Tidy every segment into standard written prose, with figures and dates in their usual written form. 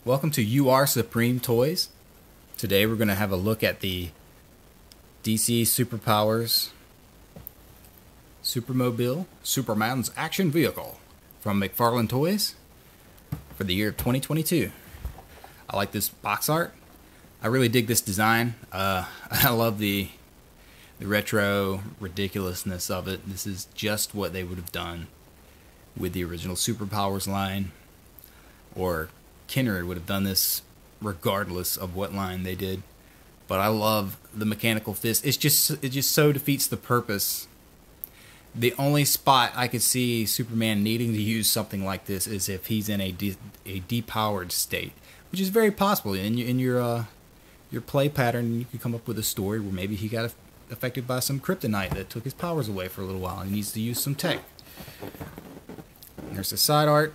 Welcome to UR Supreme Toys. Today we're going to have a look at the DC Superpowers Supermobile Superman's action vehicle from McFarlane Toys for the year of 2022. I like this box art. I really dig this design. I love the retro ridiculousness of it. This is just what they would have done with the original Superpowers line, or Kenner would have done this regardless of what line they did. But I love the mechanical fist. It just so defeats the purpose. The only spot I could see Superman needing to use something like this is if he's in a depowered state, which is very possible. In your play pattern, you could come up with a story where maybe he got affected by some kryptonite that took his powers away for a little while and he needs to use some tech. There's the side art.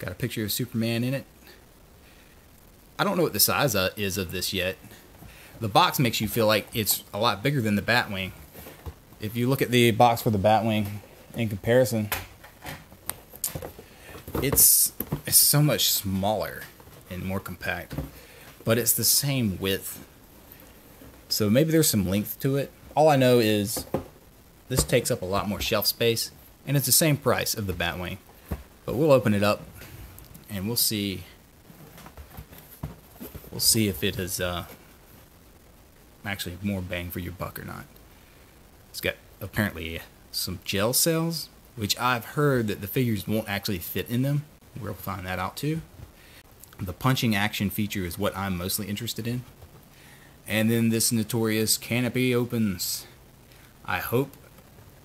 Got a picture of Superman in it. I don't know what the size is of this yet. The box makes you feel like it's a lot bigger than the Batwing. If you look at the box for the Batwing in comparison, it's so much smaller and more compact, but it's the same width. So maybe there's some length to it. All I know is this takes up a lot more shelf space, and it's the same price of the Batwing. But we'll open it up and we'll see if it is actually more bang for your buck or not. It's got apparently some gel cells, which I've heard that the figures won't actually fit in them. We'll find that out too. The punching action feature is what I'm mostly interested in. And then this notorious canopy opens. I hope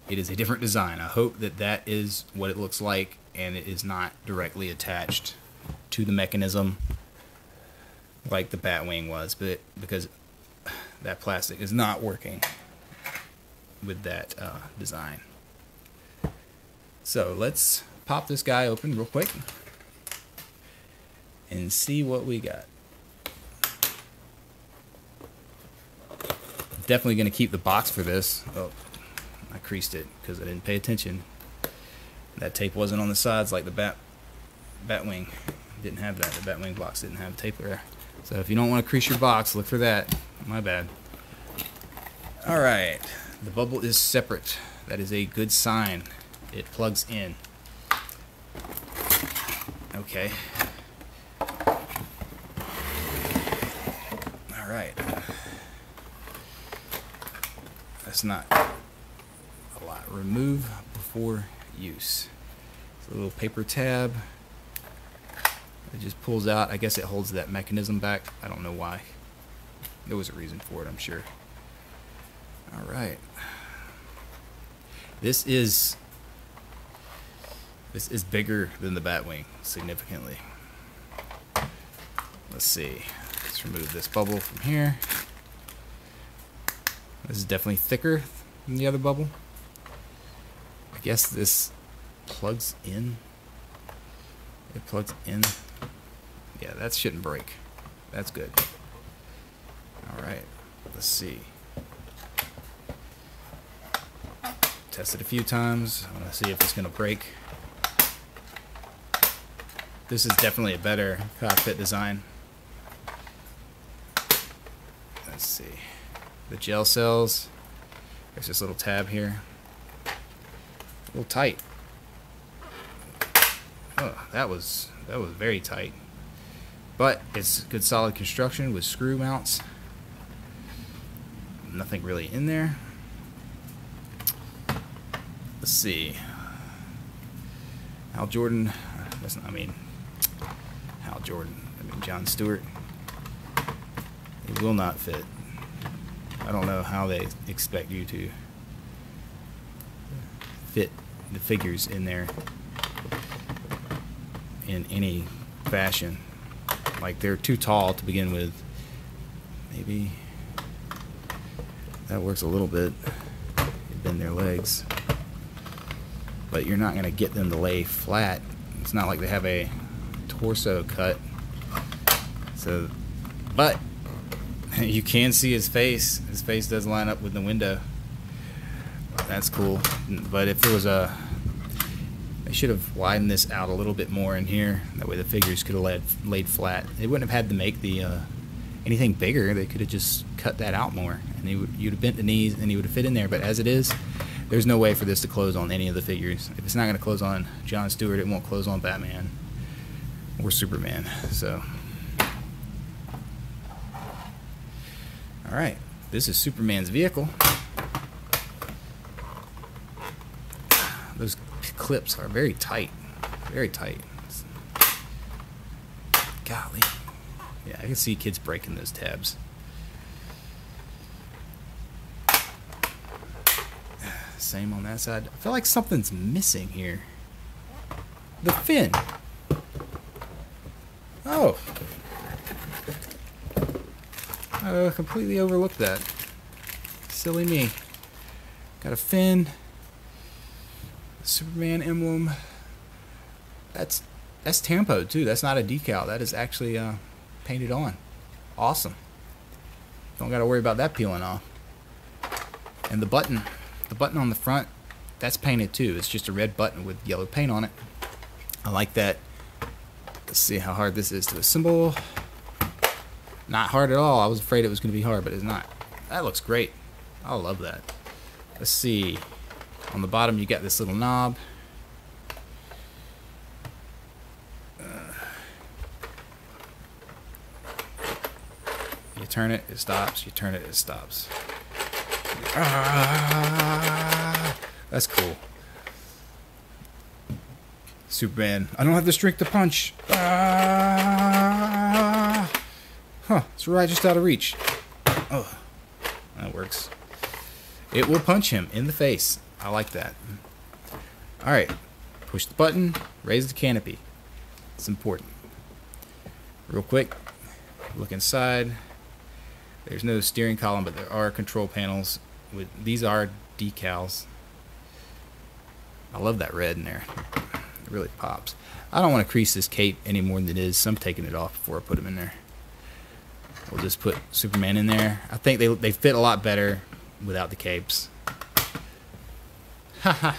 it is a different design. I hope that that is what it looks like and it is not directly attached to the mechanism like the Batwing was, but because that plastic is not working with that design. So let's pop this guy open real quick and see what we got. Definitely going to keep the box for this. Oh, I creased it because I didn't pay attention. That tape wasn't on the sides like the Batwing. Didn't have that. The Batwing box didn't have tape there. So if you don't want to crease your box, look for that. My bad. Alright. The bubble is separate. That is a good sign. It plugs in. Okay. Alright. That's not a lot. Remove before use. It's a little paper tab. It just pulls out. I guess it holds that mechanism back. I don't know why. There was a reason for it, I'm sure. Alright. This is bigger than the Batwing, significantly. Let's see. Let's remove this bubble from here. This is definitely thicker than the other bubble. I guess this plugs in. It plugs in. Yeah, that shouldn't break. That's good. Alright, let's see. Test it a few times. I want to see if it's going to break. This is definitely a better cockpit design. Let's see. The gel cells. There's this little tab here. A little tight. Oh, that was very tight. But it's good solid construction with screw mounts. Nothing really in there. Let's see. Hal Jordan. Hal Jordan. John Stewart. It will not fit. I don't know how they expect you to fit the figures in there in any fashion. Like, they're too tall to begin with. Maybe that works a little bit. Bend their legs, but you're not going to get them to lay flat. It's not like they have a torso cut. So, but you can see his face. His face does line up with the window. That's cool. But if there was They should have widened this out a little bit more in here. That way the figures could have laid flat. They wouldn't have had to make the anything bigger. They could have just cut that out more, and you'd have bent the knees, and he would have fit in there. But as it is, there's no way for this to close on any of the figures. If it's not going to close on John Stewart, it won't close on Batman or Superman. So, all right, this is Superman's vehicle. Those clips are very tight, very tight. Golly. Yeah, I can see kids breaking those tabs. Same on that side. I feel like something's missing here. The fin. Oh. I completely overlooked that. Silly me. Got a fin. Superman emblem. That's Tampo too. That's not a decal. That is actually painted on. Awesome. Don't got to worry about that peeling off. And the button on the front, that's painted too. It's just a red button with yellow paint on it. I like that. Let's see how hard this is to assemble. Not hard at all. I was afraid it was going to be hard, but it's not. That looks great. I love that. Let's see. On the bottom, you got this little knob. You turn it, it stops. You turn it, it stops. That's cool. Superman, I don't have the strength to punch. Huh, it's right just out of reach. Oh, that works. It will punch him in the face. I like that. Alright, push the button, raise the canopy. It's important. Real quick, look inside. There's no steering column, but there are control panels. These are decals. I love that red in there. It really pops. I don't want to crease this cape any more than it is, so I'm taking it off before I put him in there. We'll just put Superman in there. I think they fit a lot better without the capes. Haha.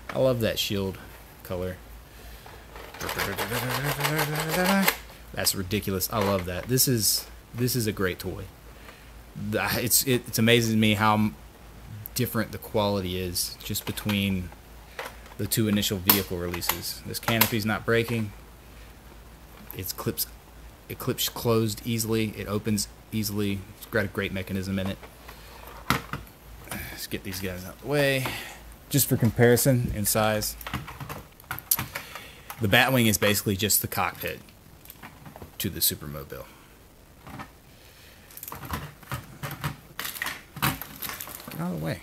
I love that shield color. That's ridiculous. I love that. This is a great toy. It's amazing to me how different the quality is just between the two initial vehicle releases. This canopy's not breaking. It clips closed easily. It opens easily. It's got a great mechanism in it. Let's get these guys out of the way. Just for comparison in size, the Batwing is basically just the cockpit to the Supermobile. Get out of the way.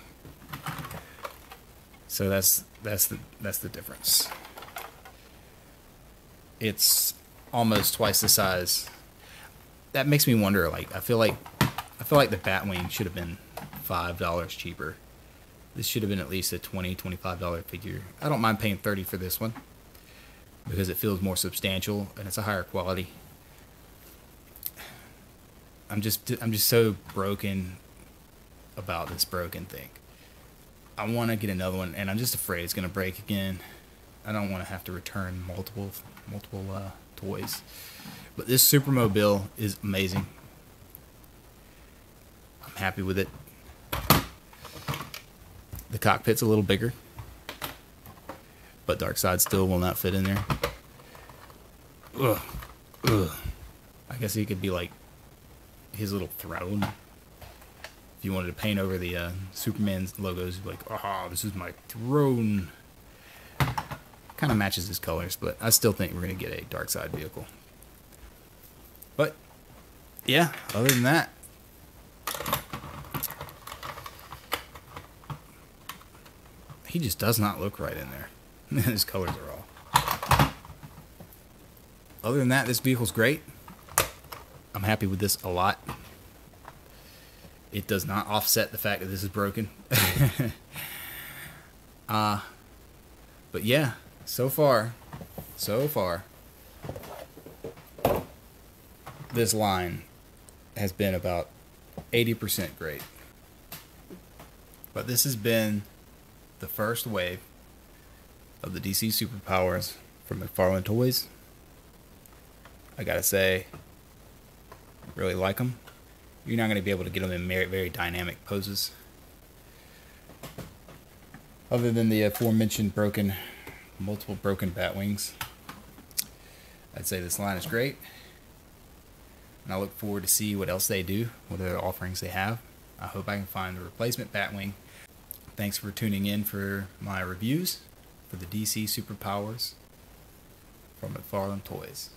So that's the difference. It's almost twice the size. That makes me wonder. Like I feel like the Batwing should have been $5 cheaper. This should have been at least a $20-$25 figure. I don't mind paying $30 for this one because it feels more substantial and it's a higher quality. I'm just so broken about this broken thing. I want to get another one, and I'm just afraid it's going to break again. I don't want to have to return multiple toys. But this Supermobile is amazing. I'm happy with it. The cockpit's a little bigger, but Darkseid still will not fit in there. Ugh. I guess he could be like his little throne. If you wanted to paint over the Superman's logos, you'd be like, "Ah, this is my throne." Kind of matches his colors, but I still think we're gonna get a Darkseid vehicle. But yeah, other than that, he just does not look right in there. His colors are all. Other than that, this vehicle's great. I'm happy with this a lot. It does not offset the fact that this is broken. But yeah, so far, this line has been about 80% great. But this has been the first wave of the DC Superpowers from McFarlane Toys. I gotta say, really like them. You're not going to be able to get them in very, very dynamic poses. Other than the aforementioned multiple broken bat wings, I'd say this line is great. And I look forward to see what else they do, what other offerings they have. I hope I can find the replacement Batwing. Thanks for tuning in for my reviews for the DC Superpowers from McFarlane Toys.